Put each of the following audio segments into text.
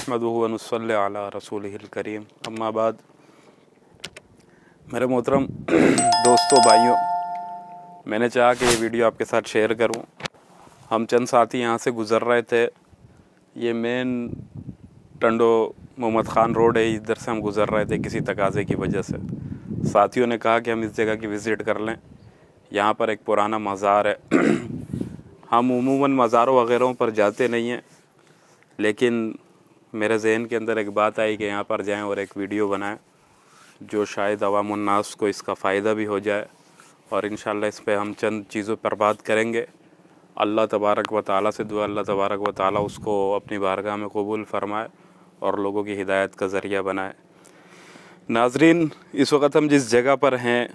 नहमदुहु व नुसल्ली अला रसूलिहिल करीम, अम्मा बाद। मेरे मोहतरम दोस्तों भाइयों, मैंने चाहा कि ये वीडियो आपके साथ शेयर करूं। हम चंद साथी यहाँ से गुज़र रहे थे। ये मेन टंडो मोहम्मद ख़ान रोड है, इधर से हम गुज़र रहे थे किसी तकाज़े की वजह से। साथियों ने कहा कि हम इस जगह की विज़िट कर लें। यहाँ पर एक पुराना मज़ार है। हम उमूमन मज़ारों वग़ैरह पर जाते नहीं हैं, लेकिन मेरे जहन के अंदर एक बात आई कि यहाँ पर जाएं और एक वीडियो बनाएं जो शायद अवामुन्नास को इसका फ़ायदा भी हो जाए। और इंशाअल्लाह इस पर हम चंद चीज़ों पर बात करेंगे। अल्लाह तबारक व तआला से दुआ, अल्लाह तबारक व तआला उसको अपनी बारगाह में कबूल फ़रमाए और लोगों की हिदायत का ज़रिया बनाए। नाज़रीन, इस वक्त हम जिस जगह पर हैं,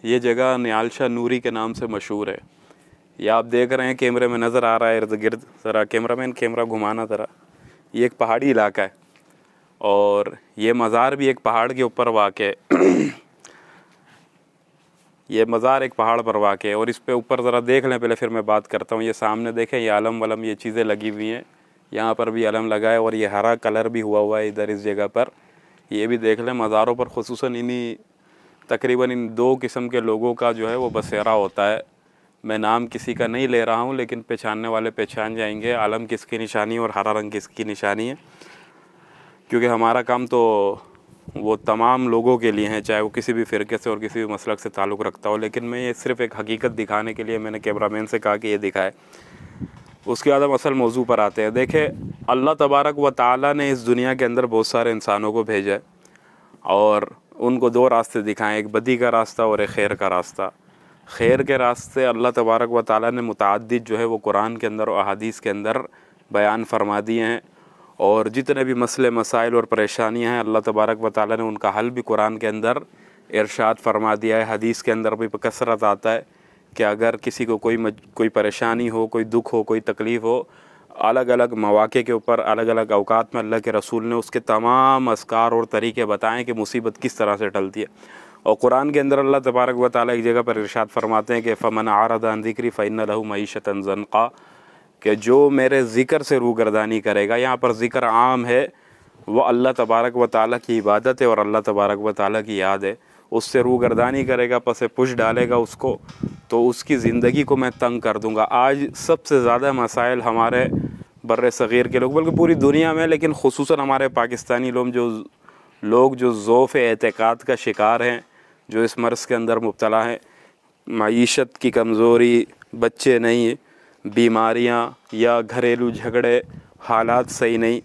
ये जगह निहाल शाह नूरी के नाम से मशहूर है। यह आप देख रहे हैं, कैमरे में नज़र आ रहा है इर्द गिर्द। ज़रा कैमरामैन कैमरा घुमाना ज़रा। ये एक पहाड़ी इलाका है और ये मज़ार भी एक पहाड़ के ऊपर वाक़ है। ये मज़ार एक पहाड़ पर वाक़ है और इस पे ऊपर ज़रा देख लें पहले, फिर मैं बात करता हूँ। ये सामने देखें, ये अलम वलम ये चीज़ें लगी हुई हैं। यहाँ पर भी अलम लगा है और ये हरा कलर भी हुआ है इधर इस जगह पर। ये भी देख लें। मज़ारों पर ख़ुसूसन इन्हीं तकरीबन इन दो किस्म के लोगों का जो है वो बसेरा होता है। मैं नाम किसी का नहीं ले रहा हूँ, लेकिन पहचानने वाले पहचान जाएंगे आलम किसकी निशानी और हरा रंग किसकी निशानी है, क्योंकि हमारा काम तो वो तमाम लोगों के लिए है, चाहे वो किसी भी फ़िरके से और किसी भी मसलक से ताल्लुक़ रखता हो। लेकिन मैं ये सिर्फ़ एक हकीकत दिखाने के लिए मैंने कैमरामैन से कहा कि ये दिखाए। उसके बाद हम असल मौजू पर आते हैं। देखें, अल्लाह तबारक व तआला ने इस दुनिया के अंदर बहुत सारे इंसानों को भेजा है और उनको दो रास्ते दिखाएँ, एक बदी का रास्ता और एक खैर का रास्ता। खैर के रास्ते अल्लाह तबारक व तआला ने मुतअद्दिद जो है वो कुरान के अंदर और अहादीस के अंदर बयान फरमा दिए हैं। और जितने भी मसले मसाइल और परेशानियां हैं, अल्लाह तबारक व तआला ने उनका हल भी कुरान के अंदर इरशाद फरमा दिया है। हदीस के अंदर भी कसरत आता है कि अगर किसी को कोई परेशानी हो, कोई दुख हो, कोई तकलीफ़ हो, अलग अलग मौक़े के ऊपर अलग अलग औक़ात में अल्लाह के रसूल ने उसके तमाम अस्कार और तरीक़े बताएँ कि मुसीबत किस तरह से टलती है। और कुरान के अंदर अल्लाह तबारक व तआला एक जगह पर इरशाद फरमाते हैं कि फ़मन अअरद अन ज़िक्री फ़इन्न लहू मईशतन ज़न्क़ा, कि जो मेरे ज़िक्र से रूगर्दानी करेगा। यहाँ पर ज़िक्र आम है, वह अल्लाह तबारक व तआला की इबादत है और अल्लाह तबारक व तआला की याद है। उससे रूगर्दानी करेगा, पसे पुश डालेगा उसको, तो उसकी ज़िंदगी को मैं तंग कर दूँगा। आज सबसे ज़्यादा मसाइल हमारे बर्रे सग़ीर के लोग, बल्कि पूरी दुनिया में, लेकिन ख़ुसूसन हमारे पाकिस्तानी लोग जो ज़ौफ़ एतक़ाद का शिकार हैं, जो इस मर्ज़ के अंदर मुब्तला हैं, मईशत की कमज़ोरी, बच्चे नहीं, बीमारियां या घरेलू झगड़े, हालात सही नहीं,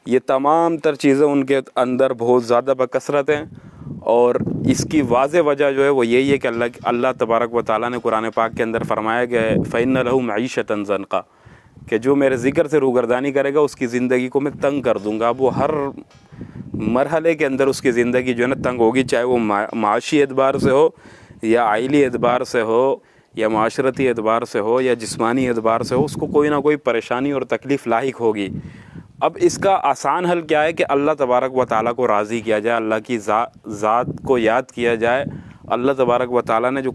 ये तमाम तर चीज़ें उनके अंदर बहुत ज़्यादा बकसरत हैं। और इसकी वाज़े वजह जो है वो यही है कि अल्लाह तबारक व तआला ने कुरान पाक के अंदर फरमाया कि फ़इन्न लहू मईशतन ज़न्क़ा, कि जो मेरे ज़िक्र से रूगर्दानी करेगा उसकी ज़िंदगी को मैं तंग कर दूँगा। वो हर मरहले के अंदर उसकी ज़िंदगी जो है ना तंग होगी, चाहे वो माशी एतबार से हो या आइली एतबार से हो या माशरती एतबार से हो या जिस्मानी एतबार से हो, उसको कोई ना कोई परेशानी और तकलीफ़ लाहिक होगी। अब इसका आसान हल क्या है कि अल्लाह तबारक व तआला को राज़ी किया जाए, अल्लाह की ज़ात को याद किया जाए, अल्लाह तबारक व तआला ने जो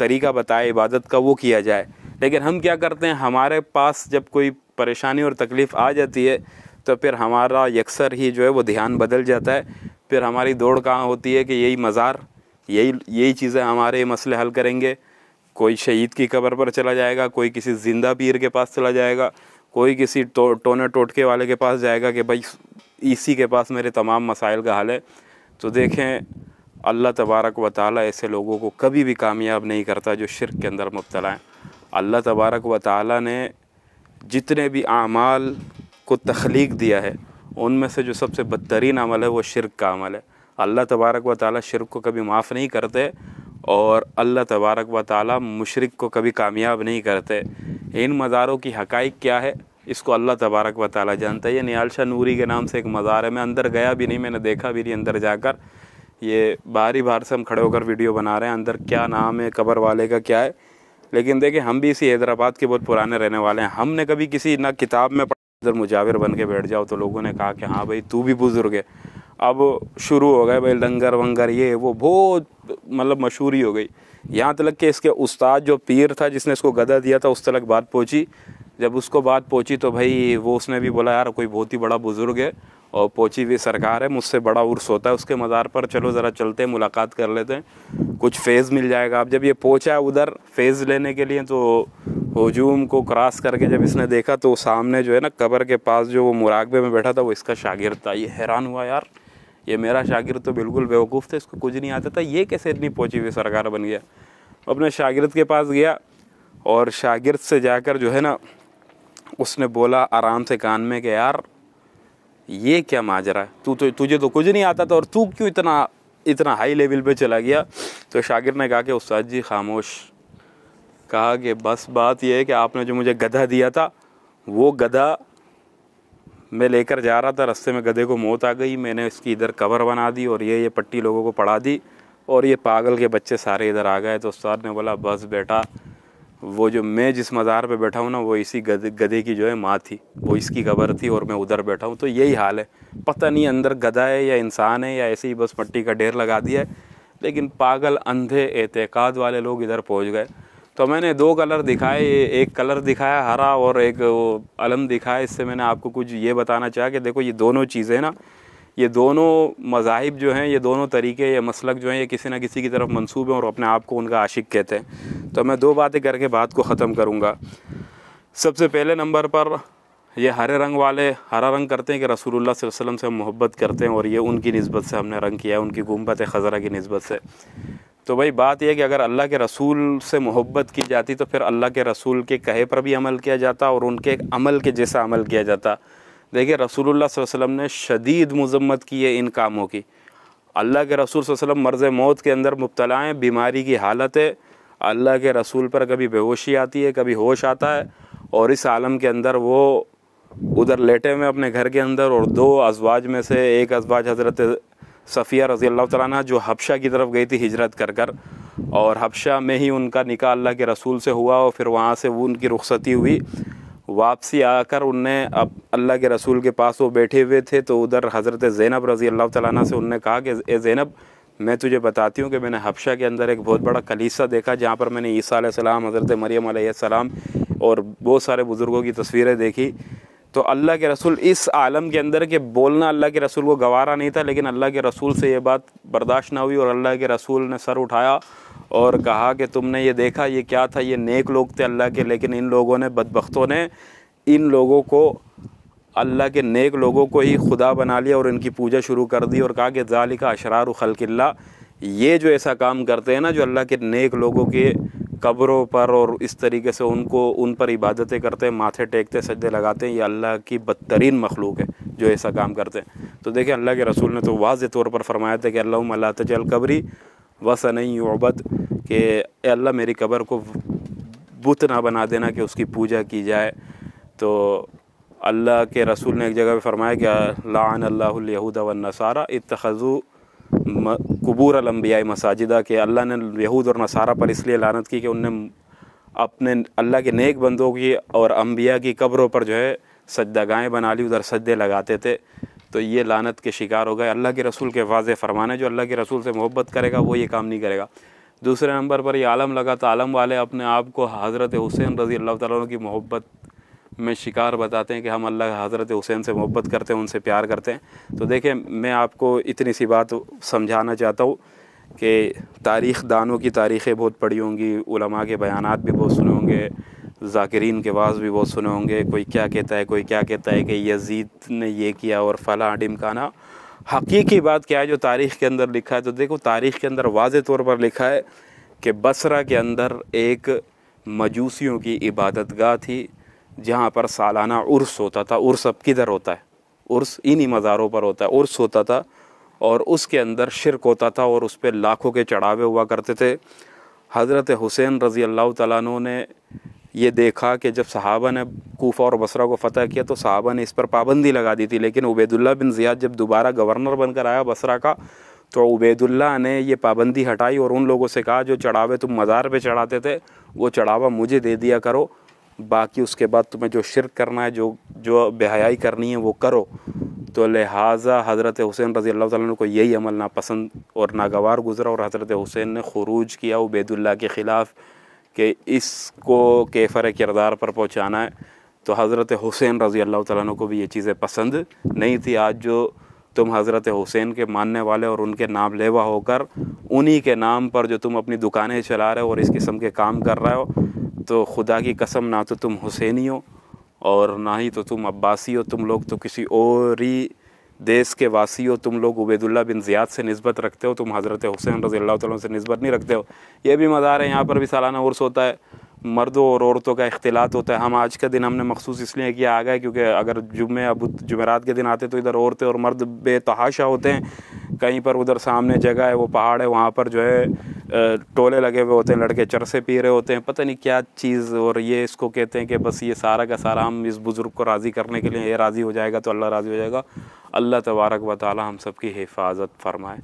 तरीक़ा बताया इबादत का वो किया जाए। लेकिन हम क्या करते हैं, हमारे पास जब कोई परेशानी और तकलीफ़ आ जाती है तो फिर हमारा यकसर ही जो है वो ध्यान बदल जाता है। फिर हमारी दौड़ कहाँ होती है कि यही मज़ार, यही चीज़ें हमारे मसले हल करेंगे। कोई शहीद की कब्र पर चला जाएगा, कोई किसी ज़िंदा पीर के पास चला जाएगा, कोई किसी टोने टोटके वाले के पास जाएगा कि भाई इसी के पास मेरे तमाम मसाइल का हल है। तो देखें, अल्लाह तबारक व तआला ऐसे लोगों को कभी भी कामयाब नहीं करता जो शिर्क के अंदर मुब्तला हैं। अल्लाह तबारक व तआला ने जितने भी आमाल को तख्लीक दिया है, उनमें से जो सबसे बदतरीन अमल है वो शिर्क का अमल है। अल्लाह तबारक व तआला शिर्क को कभी माफ़ नहीं करते और अल्लाह तबारक व तआला मुशरिक को कभी कामयाब नहीं करते। इन मज़ारों की हक़ाइक़ क्या है, इसको अल्लाह तबारक व तआला जानता है। ये निहाल शाह नूरी के नाम से एक मज़ार है। मैं अंदर गया भी नहीं, मैंने देखा भी नहीं अंदर जाकर। ये बाहर से हम खड़े होकर वीडियो बना रहे हैं, अंदर क्या नाम है, कब्र वाले का क्या है। लेकिन देखिए, हम भी इसी हैदराबाद के बहुत पुराने रहने वाले हैं। हमने कभी किसी ना किताब में इधर मुजाविर बन के बैठ जाओ तो लोगों ने कहा कि हाँ भाई तू भी बुज़ुर्ग है। अब शुरू हो गए भाई लंगर वंगर, ये वो बहुत मतलब मशहूरी हो गई। यहाँ तक कि इसके उस्ताद जो पीर था जिसने इसको गदा दिया था, उस तक बात पहुँची। जब उसको बात पहुँची तो भाई वो उसने भी बोला यार कोई बहुत ही बड़ा बुज़ुर्ग है और पहुंची हुई सरकार है, मुझसे बड़ा उर्स होता है उसके मज़ार पर, चलो ज़रा चलते हैं, मुलाकात कर लेते हैं, कुछ फेज़ मिल जाएगा। अब जब ये पहुंचा उधर फेज़ लेने के लिए, तो हजूम को क्रॉस करके जब इसने देखा तो सामने जो है ना कब्र के पास जो वो मुराकबे में बैठा था वो इसका शागिर्द था। ये हैरान हुआ, यार ये मेरा शागिर्द तो बिल्कुल बेवकूफ़ था, इसको कुछ नहीं आता था, ये कैसे इतनी पहुंची हुई सरकार बन गया। अपने शागिर्द के पास गया और शागिर्द से जाकर जो है ना उसने बोला आराम से कान में कि यार ये क्या माजरा है, तुझे तो कुछ नहीं आता था और तू क्यों इतना हाई लेवल पे चला गया। तो शागिर्द ने कहा कि उस्ताद जी खामोश। कहा कि बस बात यह है कि आपने जो मुझे गधा दिया था वो गधा मैं लेकर जा रहा था, रास्ते में गधे को मौत आ गई, मैंने इसकी इधर कवर बना दी और ये पट्टी लोगों को पढ़ा दी और ये पागल के बच्चे सारे इधर आ गए। तो उस्ताद ने बोला बस बेटा, वो जो मैं जिस मज़ार पे बैठा हूँ ना वो इसी गधे की जो है माँ थी, वो इसकी कब्र थी और मैं उधर बैठा हूँ। तो यही हाल है, पता नहीं अंदर गधा है या इंसान है या ऐसे ही बस मट्टी का ढेर लगा दिया है, लेकिन पागल अंधे एतकाद वाले लोग इधर पहुँच गए। तो मैंने 2 कलर दिखाए, एक कलर दिखाया हरा और एक वो अलम दिखाया। इससे मैंने आपको कुछ ये बताना चाहा कि देखो ये दोनों चीज़ें ना, ये दोनों मज़ाहिब जो हैं, ये दोनों तरीके या मसलक जो हैं, ये किसी न किसी की तरफ मंसूब हैं और अपने आप को उनका आशिक कहते हैं। तो मैं 2 बातें करके बात को ख़त्म करूँगा। सबसे पहले नंबर पर ये हरे रंग वाले हरा रंग करते हैं कि रसूलुल्लाह सल्लल्लाहु अलैहि वसल्लम से हम मोहब्बत करते हैं और ये उनकी निस्बत से हमने रंग किया है, उनकी गुंबत खज़रा की निस्बत से। तो भाई बात यह है कि अगर अल्लाह के रसूल से मोहब्बत की जाती तो फिर अल्लाह के रसूल के कहे पर भी अमल किया जाता और उनके अमल के जैसा अमल किया जाता। देखिए रसूलुल्लाह सल्लल्लाहु अलैहि वसल्लम ने शदीद मज़म्मत की है इन कामों की। अल्लाह के रसूल सल्लल्लाहु अलैहि वसल्लम मर्ज़ मौत के अंदर मुब्तला हैं, बीमारी की हालत है, अल्लाह के रसूल पर कभी बेहोशी आती है, कभी होश आता है और इस आलम के अंदर वो उधर लेटे हुए अपने घर के अंदर और 2 अज़वाज में से एक अज़वाज हज़रत सफ़िया रज़ी अल्लाह तआला अन्हा जो हबशा की तरफ गई थी हिजरत कर और हबशा में ही उनका निकाह अल्लाह के रसूल से हुआ और फिर वहाँ से वो उनकी रुखसती हुई। वापसी आकर उनने अब अल्लाह के रसूल के पास वो बैठे हुए थे तो उधर हज़रत ज़ैनब रज़ी अल्लाह तआला अन्हा से उनने कहा कि ए ज़ैनब, मैं तुझे बताती हूँ कि मैंने हबशा के अंदर एक बहुत बड़ा कलीसा देखा जहाँ पर मैंने ईसा अलैहिस्सलाम, हज़रत मरियम अलैहिस्सलाम और बहुत सारे बुज़ुर्गों की तस्वीरें देखी। तो अल्लाह के रसूल इस आलम के अंदर के बोलना अल्लाह के रसूल को गवारा नहीं था, लेकिन अल्लाह के रसूल से ये बात बर्दाश्त ना हुई और अल्लाह के रसूल ने सर उठाया और कहा कि तुमने ये देखा, ये क्या था, ये नेक लोग थे अल्लाह के, लेकिन इन लोगों ने, बदबख्तों ने इन लोगों को, अल्लाह के नेक लोगों को ही खुदा बना लिया और इनकी पूजा शुरू कर दी और कहा कि ज़ालिका अशरारु खल्क़िल्लाह, ये जो ऐसा काम करते हैं ना, जो अल्लाह के नेक लोगों के कब्रों पर और इस तरीके से उन पर इबादतें करते हैं, माथे टेकते, सजदे लगाते हैं, ये अल्लाह की बदतरीन मखलूक है जो ऐसा काम करते हैं। तो देखिए अल्लाह के रसूल ने तो वाज़ेह तौर पर फरमाया था कि अल्लाहुम्मा ला तजअल कब्री वसनन युअबद, कि अल्लाह मेरी कब्र को बुत ना बना देना कि उसकी पूजा की जाए। तो अल्लाह के रसूल ने एक जगह पे फरमाया कि लाअन अल्लाहुल यहूद वन नसारा इत्तखज़ू कुबूर अल-अंबिया मसाजिदा, के अल्लाह ने यहूद और नसारा पर इसलिए लानत की कि उनने अपने अल्लाह के नेक बंदों की और अंबिया की कब्रों पर जो है सजदागाहें बना ली, उधर सजदे लगाते थे। तो ये लानत के शिकार हो गए। अल्लाह के रसूल के वाज़ेह फरमाने, जो अल्लाह के रसूल से मोहब्बत करेगा वो ये काम नहीं करेगा। दूसरे नंबर पर ये आलम लगा तो आलम वाले अपने आप को हज़रत हुसैन रज़ी अल्लाह तआला अन्हु की मोहब्बत में शिकार बताते हैं कि हम अल्लाह हज़रत हुसैन से मोहब्बत करते हैं, उनसे प्यार करते हैं। तो देखिए मैं आपको इतनी सी बात समझाना चाहता हूँ कि तारीख़ दानों की तारीख़ें बहुत पढ़ी होंगी, उलमा के बयानात भी बहुत सुने होंगे, ज़ाकिरीन के वाज़ भी बहुत सुने होंगे, कोई क्या कहता है, कोई क्या कहता है कि यज़ीद ने ये किया और फ़ला ढिमकाना। हकीकी बात क्या है जो तारीख़ के अंदर लिखा है? तो देखो तारीख़ के अंदर वाज़े तौर पर लिखा है कि बसरा के अंदर एक मजूसियों की इबादतगाह थी जहाँ पर सालाना उर्स होता था। उर्स अब किधर होता है? उर्स इन्हीं मज़ारों पर होता है। उर्स होता था और उसके अंदर शिरक होता था और उस पर लाखों के चढ़ावे हुआ करते थे। हज़रत हुसैन रज़ी अल्लाह तआला अन्हु ने ये देखा कि जब सहाबा ने कूफा और बसरा को फ़तह किया तो सहाबा ने इस पर पाबंदी लगा दी थी, लेकिन उबैदुल्लाह बिन ज़ियाद जब दोबारा गवर्नर बनकर आया बसरा का तो उबैदुल्लाह ने ये पाबंदी हटाई और उन लोगों से कहा जो चढ़ावे तुम मज़ार पे चढ़ाते थे वो चढ़ावा मुझे दे दिया करो, बाकी उसके बाद तुम्हें जो शिरक करना है, जो बेहयाई करनी है वो करो। तो लिहाजा हज़रत हुसैन रज़ी अल्लाह तआला अन्हु को यही अमल नापसंद और नागवार गुज़रा और हज़रत हुसैन ने खुरूज किया उबैदुल्लाह के ख़िलाफ़ कि इसको केफ़र किरदार पर पहुँचाना है। तो हज़रत हुसैन रज़ी अल्लाह तआला अन्हु को भी ये चीज़ें पसंद नहीं थी। आज जो तुम हज़रत हुसैन के मानने वाले और उनके नाम लेवा होकर उन्हीं के नाम पर जो तुम अपनी दुकानें चला रहे हो और इस किस्म के काम कर रहे हो, तो खुदा की कसम ना तो तुम हुसैनी हो और ना ही तो तुम अब्बासी हो, तुम लोग तो किसी और ही देश के वासी हो। तुम लोग उबैदुल्लाह बिन ज़ियाद से निस्बत रखते हो, तुम हज़रत हुसैन रज़ी अल्लाह तआला से निस्बत नहीं रखते हो। ये भी मज़ार है, यहाँ पर भी सालाना उर्स होता है, मर्दों और औरतों का इख्तिलात होता है। हम आज का दिन हमने मखसूस इसलिए किया आ गया क्योंकि अगर जुम्मे या जुमेरात के दिन आते तो इधर औरतें और मर्द बेतहाशा होते हैं। कहीं पर उधर सामने जगह है, वो पहाड़ है, वहाँ पर जो है टोले लगे हुए होते हैं, लड़के चरसे पी रहे होते हैं, पता नहीं क्या चीज़। और ये इसको कहते हैं कि बस ये सारा का सारा हम इस बुज़ुर्ग को राज़ी करने के लिए, ये राज़ी हो जाएगा तो अल्लाह राज़ी हो जाएगा। अल्लाह तबारक व तआला हम सब की हिफाजत फरमाए।